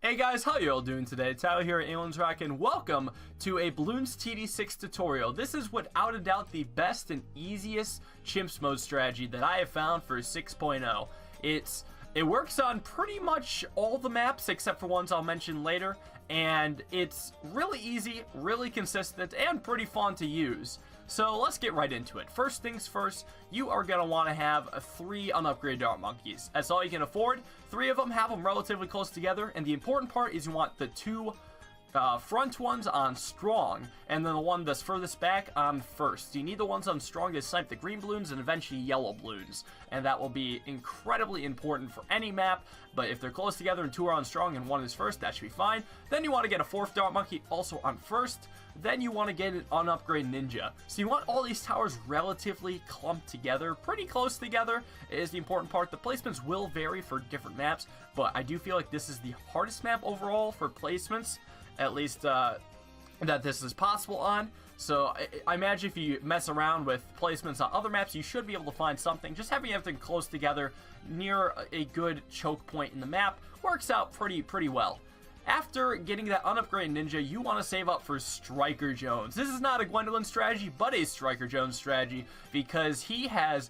Hey guys, how you all doing today? Tyler here at Aliensrock, and welcome to a Bloons TD6 tutorial. This is without a doubt the best and easiest chimps mode strategy that I have found for 6.0. It works on pretty much all the maps except for ones I'll mention later, and it's really easy, really consistent, and pretty fun to use. So let's get right into it. First things first, you are going to want to have 3 unupgraded dart monkeys. That's all you can afford. 3 of them, have them relatively close together, and the important part is you want the 2 front ones on strong, and then the one that's furthest back on first. You need the ones on strong to snipe the green balloons and eventually yellow balloons, and that will be incredibly important for any map. But if they're close together and 2 are on strong and 1 is first, that should be fine. Then you want to get a 4th dart monkey also on first. Then you want to get an unupgraded ninja. So you want all these towers relatively clumped together, pretty close together is the important part. The placements will vary for different maps, but I do feel like this is the hardest map overall for placements, at least that this is possible on. So I imagine if you mess around with placements on other maps, you should be able to find something. Just having everything close together near a good choke point in the map works out pretty well. After getting that unupgraded ninja, you want to save up for Striker Jones. This is not a Gwendolyn strategy, but a Striker Jones strategy, because he has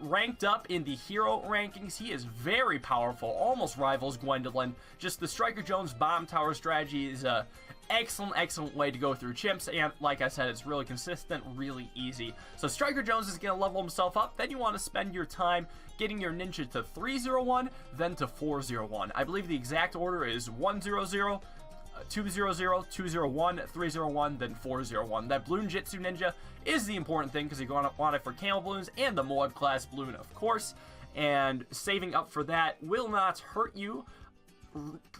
ranked up in the hero rankings. He is very powerful, almost rivals Gwendolyn. Just the Striker Jones bomb tower strategy is a excellent way to go through chimps, and like I said, it's really consistent, really easy. So Striker Jones is going to level himself up. Then you want to spend your time getting your ninja to 301, then to 401. I believe the exact order is 100, 200, 201, 301, then 401. That Bloon Jitsu Ninja is the important thing, because you're going to want it for Camel Balloons and the Moab class balloon, of course. And saving up for that will not hurt you.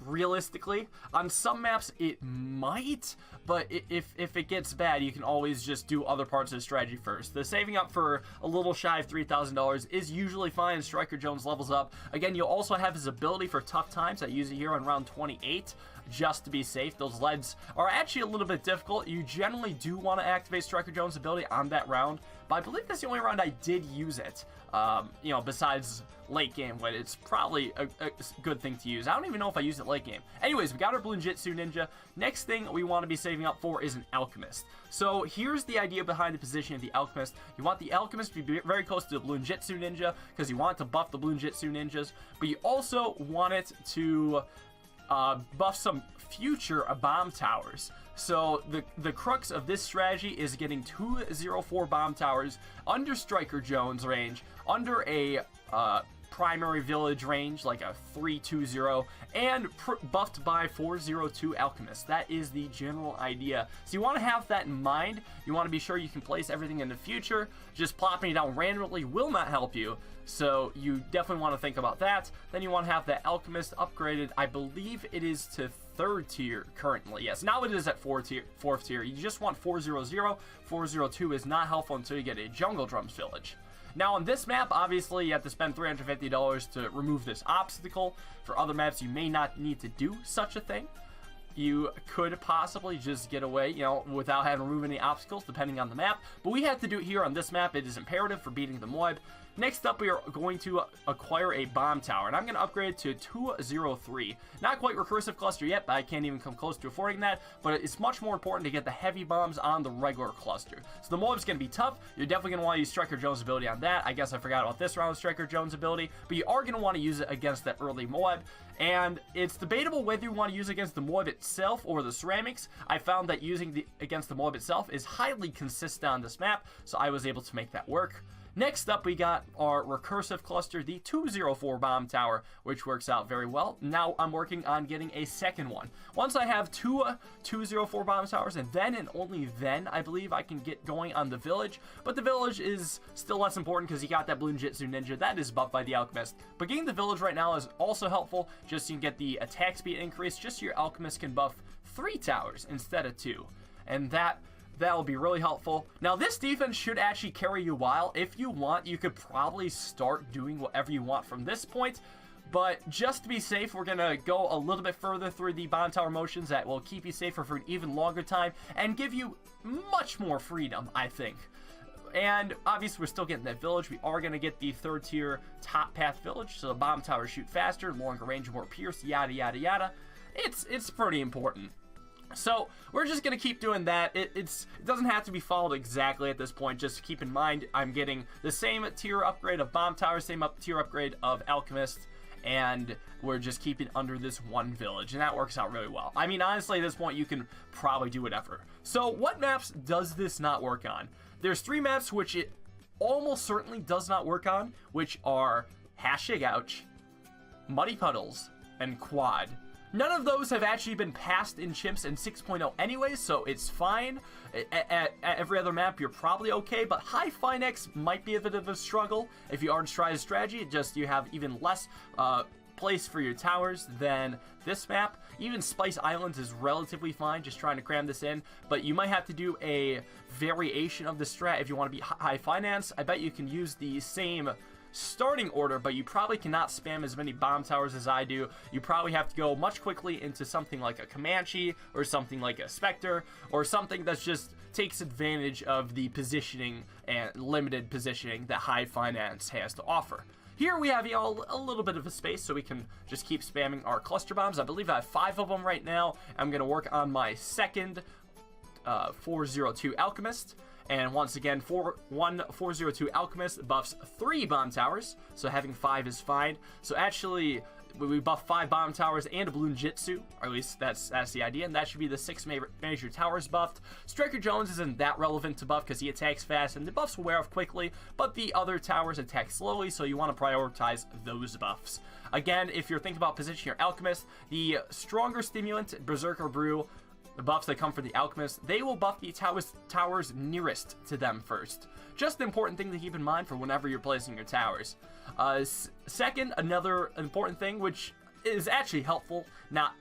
Realistically, on some maps it might, but if it gets bad, you can always just do other parts of the strategy first. The saving up for a little shy of $3,000 is usually fine. Striker Jones levels up. Again, you'll also have his ability for tough times. I use it here on round 28 just to be safe. Those leads are actually a little bit difficult. You generally do want to activate Striker Jones' ability on that round, but I believe that's the only round I did use it. You know, besides late game, but it's probably a good thing to use. I don't even know if I used it late game. Anyways, we got our Bloon Jitsu Ninja. Next thing we want to be saving up for is an Alchemist. So here's the idea behind the position of the Alchemist. You want the Alchemist to be very close to the Bloon Jitsu Ninja, because you want to buff the Bloon Jitsu Ninjas, but you also want it to buff some future bomb towers. So the crux of this strategy is getting 204 bomb towers under Striker Jones range, under a primary village range, like a 320, and buffed by 402 Alchemist. That is the general idea. So you want to have that in mind. You want to be sure you can place everything in the future. Just plopping it down randomly will not help you, so you definitely want to think about that. Then you want to have that Alchemist upgraded. I believe it is to 3rd tier currently. Yes, now it is at 4th tier. You just want 400. 402 is not helpful until you get a Jungle Drums village. Now on this map, obviously you have to spend $350 to remove this obstacle. For other maps, you may not need to do such a thing. You could possibly just get away, you know, without having to remove any obstacles, depending on the map. But we have to do it here on this map. It is imperative for beating the Moab. Next up, we are going to acquire a bomb tower, and I'm going to upgrade it to 203. Not quite recursive cluster yet, but I can't even come close to affording that. But it's much more important to get the heavy bombs on the regular cluster. So the Moab's going to be tough. You're definitely going to want to use Striker Jones' ability on that. I guess I forgot about this round, Striker Jones' ability. But you are going to want to use it against that early Moab. And it's debatable whether you want to use it against the Moab itself or the ceramics. I found that using against the Moab itself is highly consistent on this map, so I was able to make that work. Next up, we got our recursive cluster, the 204 bomb tower, which works out very well. Now I'm working on getting a second one. Once I have 204 bomb towers, and then and only then, I believe I can get going on the village. But the village is still less important because you got that Bloon Jitsu Ninja. That is buffed by the Alchemist. But getting the village right now is also helpful, just so you can get the attack speed increase. Just so your Alchemist can buff 3 towers instead of 2. And that'll be really helpful. Now, this defense should actually carry you a while. If you want, you could probably start doing whatever you want from this point. But just to be safe, we're going to go a little bit further through the bomb tower motions that will keep you safer for an even longer time and give you much more freedom, I think. And obviously, we're still getting that village. We are going to get the 3rd tier top path village, so the bomb towers shoot faster, longer range, more pierce, yada, yada, yada. It's pretty important. So we're just going to keep doing that. It doesn't have to be followed exactly at this point. Just keep in mind, I'm getting the same tier upgrade of bomb towers, same tier upgrade of alchemist, and we're just keeping under this one village, and that works out really well. I mean, honestly, at this point, you can probably do whatever. So what maps does this not work on? There's 3 maps which it almost certainly does not work on, which are #ouch, Muddy Puddles, and Quad. None of those have actually been passed in Chimps in 6.0 anyway, so it's fine. At every other map, you're probably okay, but High Finex might be a bit of a struggle if you aren't trying a strategy. Just you have even less place for your towers than this map. Even Spice Islands is relatively fine, just trying to cram this in, but you might have to do a variation of the strat if you want to be high finance. I bet you can use the same starting order, but you probably cannot spam as many bomb towers as I do. You probably have to go much quickly into something like a Comanche or something like a Spectre or something that just takes advantage of the positioning and limited positioning that high finance has to offer. Here we have a little bit of a space, so we can just keep spamming our cluster bombs. I believe I have 5 of them right now. I'm going to work on my second 402 Alchemist. And once again, 402 Alchemist buffs 3 bomb towers, so having 5 is fine. So actually, we buff 5 bomb towers and a Bloon Jitsu, or at least that's the idea, and that should be the 6 major towers buffed. Striker Jones isn't that relevant to buff because he attacks fast, and the buffs will wear off quickly, but the other towers attack slowly, so you want to prioritize those buffs. Again, if you're thinking about positioning your Alchemist, the stronger stimulant, Berserker Brew, the buffs that come for the Alchemist, they will buff the towers nearest to them first. Just an important thing to keep in mind for whenever you're placing your towers. Second, another important thing, which is actually helpful,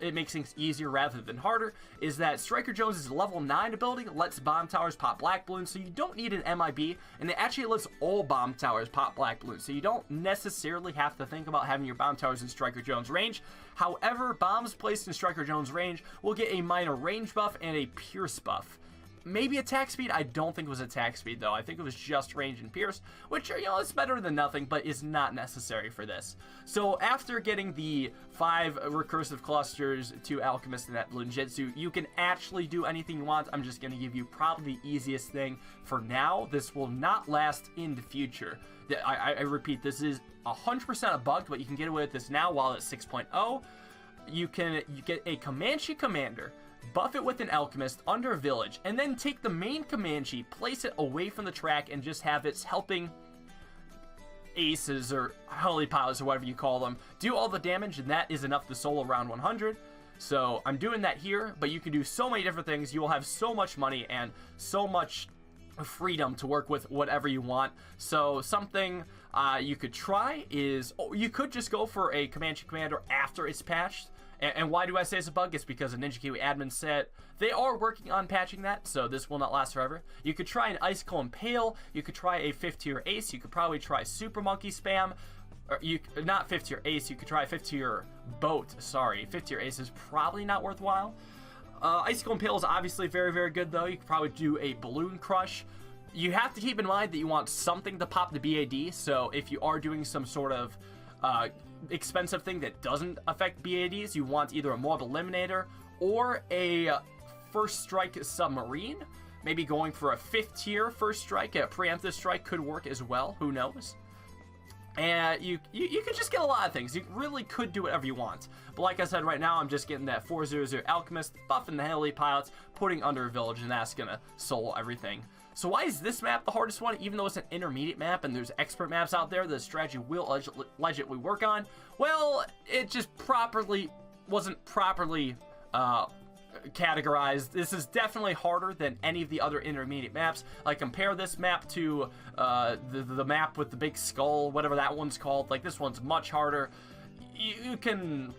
it makes things easier rather than harder, is that Striker Jones' level 9 ability lets bomb towers pop black balloons, so you don't need an MIB, and it actually lets all bomb towers pop black balloons, so you don't necessarily have to think about having your bomb towers in Striker Jones range. However, bombs placed in Striker Jones range will get a minor range buff and a pierce buff. Maybe attack speed. I don't think it was attack speed, though. I think it was just range and pierce, which, it's better than nothing, but is not necessary for this. So after getting the 5 recursive clusters to Alchemist and that Bloon Jitsu, you can actually do anything you want. I'm just going to give you probably the easiest thing for now. This will not last in the future. I repeat, this is 100% a bug, but you can get away with this now while it's 6.0. You get a Comanche Commander, buff it with an Alchemist under a village, and then take the main Comanche, place it away from the track, and just have its helping aces or heli pilots or whatever you call them do all the damage, and that is enough to solo round 100. So I'm doing that here, but you can do so many different things. You will have so much money and so much freedom to work with whatever you want. So something you could try is, you could just go for a Comanche Commander after it's patched. And why do I say it's a bug? It's because the Ninja Kiwi admin said they are working on patching that, so this will not last forever. You could try an Icicle Impale, you could try a 5th tier Ace, you could probably try Super Monkey Spam, or not 5th tier Ace, you could try a 5th tier Boat, sorry. 5th tier Ace is probably not worthwhile. Icicle Impale is obviously very, very good, though. You could probably do a Balloon Crush. You have to keep in mind that you want something to pop the BAD, so if you are doing some sort of expensive thing that doesn't affect BADs, you want either a Mob Eliminator or a First Strike Submarine. Maybe going for a 5th tier First Strike, a Preemptive Strike could work as well, who knows. And you could just get a lot of things. You really could do whatever you want. But like I said, right now I'm just getting that 400 Alchemist, buffing the heli pilots, putting under a village, and that's gonna solo everything. So why is this map the hardest one? Even though it's an intermediate map and there's expert maps out there the strategy will allegedly work on, well, it just wasn't properly categorized. This is definitely harder than any of the other intermediate maps. Like, compare this map to the map with the big skull, whatever that one's called. Like, this one's much harder. You can...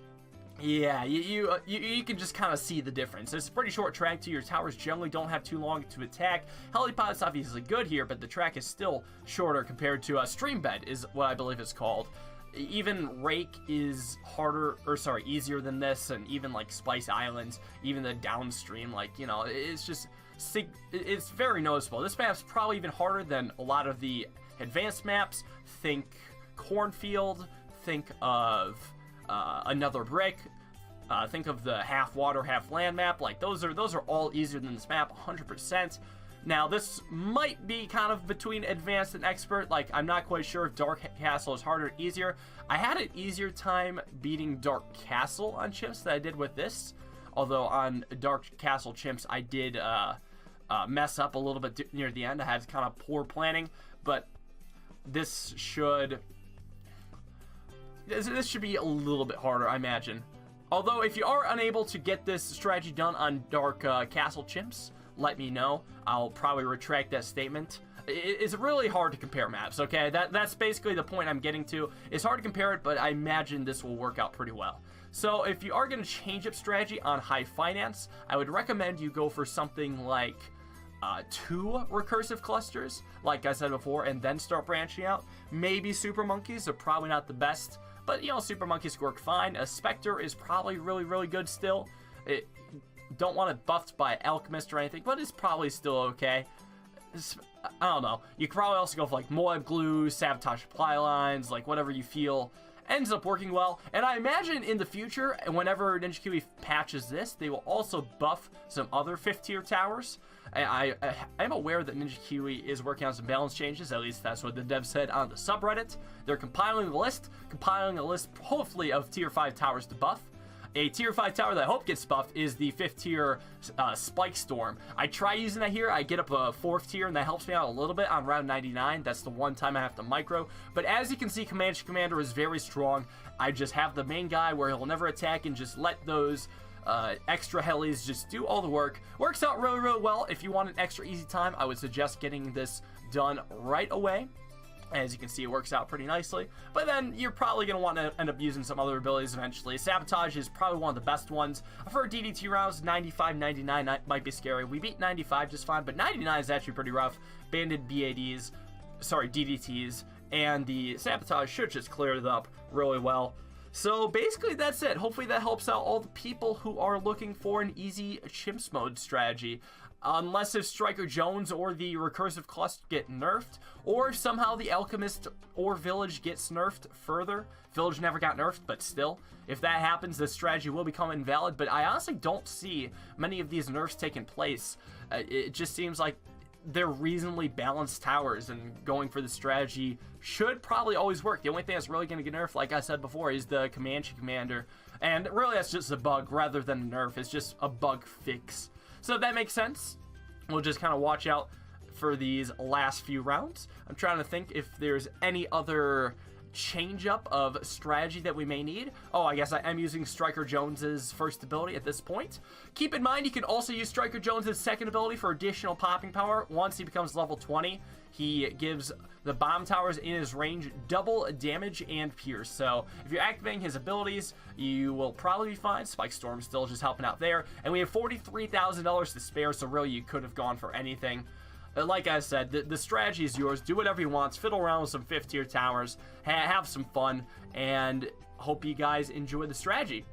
Yeah, you can just kind of see the difference. It's a pretty short track too. Your towers generally don't have too long to attack. Helipod's obviously good here, but the track is still shorter compared to Stream Bed is what I believe it's called. Even Rake is harder, or sorry, easier than this, and even like Spice Islands, even the downstream, like, you know, it's just, it's very noticeable. This map's probably even harder than a lot of the advanced maps. Think Cornfield, think of Another Brick, think of the half water, half land map. Like, those are all easier than this map, 100%. Now, this might be kind of between advanced and expert. Like, I'm not quite sure if Dark Castle is harder or easier. I had an easier time beating Dark Castle on Chimps than I did with this. Although on Dark Castle Chimps, I did mess up a little bit near the end. I had kind of poor planning, but this should be a little bit harder, I imagine. Although, if you are unable to get this strategy done on Dark Castle Chimps, let me know. I'll probably retract that statement. It's really hard to compare maps, okay? That's basically the point I'm getting to. It's hard to compare it, but I imagine this will work out pretty well. So if you are going to change up strategy on high finance, I would recommend you go for something like 2 recursive clusters, like I said before, and then start branching out. Maybe Super Monkeys are probably not the best, but, you know, Super Monkeys work fine. A Spectre is probably really, really good still. Don't want it buffed by Alchemist or anything, but it's probably still okay. I don't know. You could probably also go for like Moab Glue, Sabotage Supply Lines, like whatever you feel ends up working well. And I imagine in the future, whenever Ninja Kiwi patches this, they will also buff some other 5th tier towers. I am aware that Ninja Kiwi is working on some balance changes. At least that's what the dev said on the subreddit. They're compiling a list hopefully of tier 5 towers to buff. A tier 5 tower that I hope gets buffed is the 5th tier Spike Storm. I try using that here. I get up a 4th tier, and that helps me out a little bit on round 99. That's the one time I have to micro. But as you can see, Comanche Commander is very strong. I just have the main guy where he'll never attack and just let those extra helis just do all the work. Works out really, really well. If you want an extra easy time, I would suggest getting this done right away. As you can see, it works out pretty nicely. But then you're probably going to want to end up using some other abilities eventually. Sabotage is probably one of the best ones. For DDT rounds, 95, 99 might be scary. We beat 95 just fine, but 99 is actually pretty rough. Banded DDTs, and the Sabotage should just clear it up really well. So basically that's it. Hopefully that helps out all the people who are looking for an easy Chimps mode strategy. Unless if Striker Jones or the recursive cluster get nerfed, or if somehow the Alchemist or Village gets nerfed further. Village never got nerfed, but still, if that happens, this strategy will become invalid. But I honestly don't see many of these nerfs taking place. It just seems like they're reasonably balanced towers, and going for the strategy should probably always work. The only thing that's really going to get nerfed, like I said before, is the Comanche Commander. And really, that's just a bug rather than a nerf. It's just a bug fix. So if that makes sense, we'll just kind of watch out for these last few rounds. I'm trying to think if there's any other change up of strategy that we may need. Oh, I guess I am using Striker Jones's first ability at this point. Keep in mind, you can also use Striker Jones's second ability for additional popping power. Once he becomes level 20, he gives the bomb towers in his range double damage and pierce. So if you're activating his abilities, you will probably be fine. Spike Storm still just helping out there. And we have $43,000 to spare, so really you could have gone for anything. Like I said, the strategy is yours. Do whatever you want. Fiddle around with some 5th tier towers. Have some fun. And hope you guys enjoy the strategy.